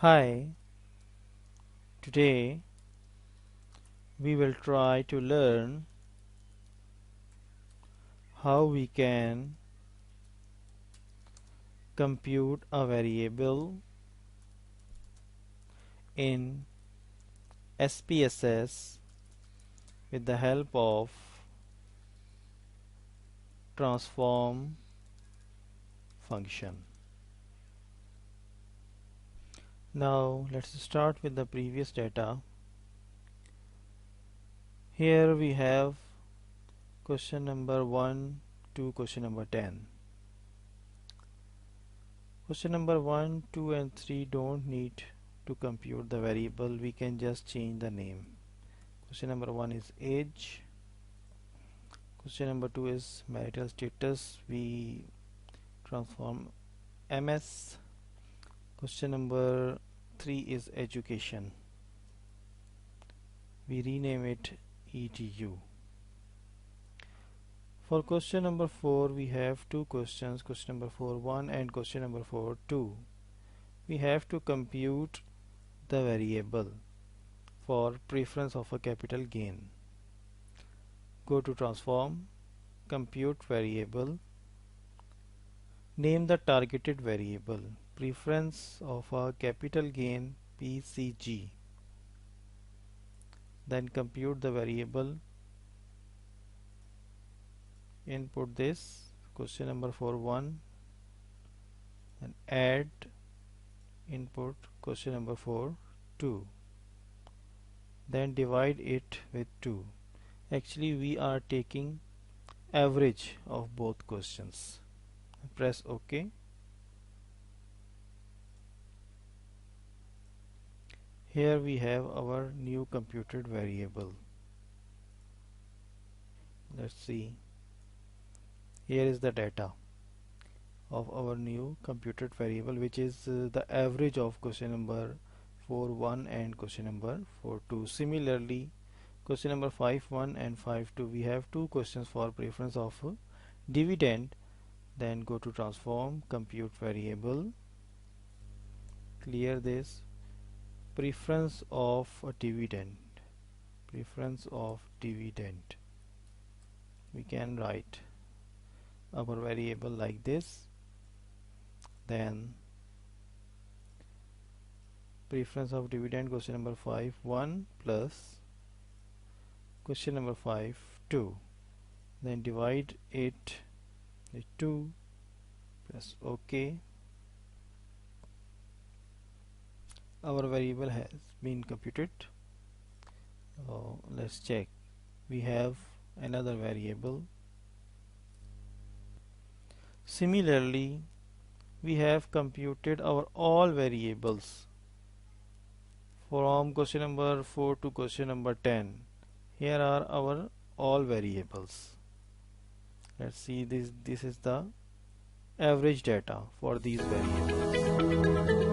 Hi, today we will try to learn how we can compute a variable in SPSS with the help of transform function. Now let's start with the previous data. Here we have question number 1 to question number 10. Question number 1, 2 and 3 don't need to compute the variable, we can just change the name. Question number 1 is age. Question number 2 is marital status, we transform MS. Question number 3 is education, we rename it EDU. For question number 4 we have two questions, question number 4 1 and question number 4 2. We have to compute the variable for preference of a capital gain. Go to transform, compute variable, name the targeted variable, preference of a capital gain PCG, then compute the variable, input this question number 4 1 and add input question number 4 2, then divide it with 2. Actually we are taking average of both questions. Press OK. Here we have our new computed variable. Let's see. Here is the data of our new computed variable, which is the average of question number 4 1 and question number 4 2. Similarly, question number 5 1 and 5 2, we have two questions for preference of dividend. Then go to transform, compute variable, clear this, preference of a dividend, preference of dividend. We can write our variable like this, then preference of dividend question number 5 1 plus question number 5 2, then divide it with 2, press OK. Our variable has been computed. Let's check. We have another variable. Similarly, we have computed our all variables from question number 4 to question number 10. Here are our all variables. Let's see, this is the average data for these variables.